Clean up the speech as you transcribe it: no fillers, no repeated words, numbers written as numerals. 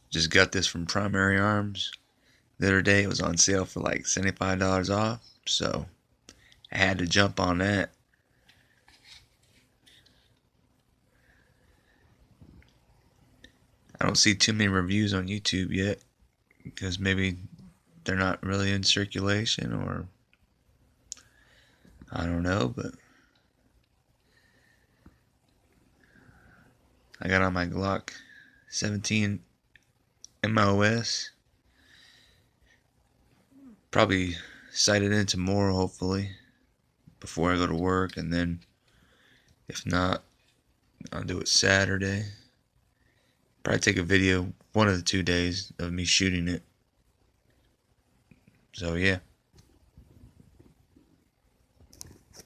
Just got this from Primary Arms the other day. It was on sale for like $75 off, so I had to jump on that. I don't see too many reviews on YouTube yet because maybe they're not really in circulation, or I don't know, but I got on my Glock 17 MOS. Probably sight it in tomorrow, hopefully, before I go to work, and then if not, I'll do it Saturday. Probably take a video one of the 2 days of me shooting it. So yeah.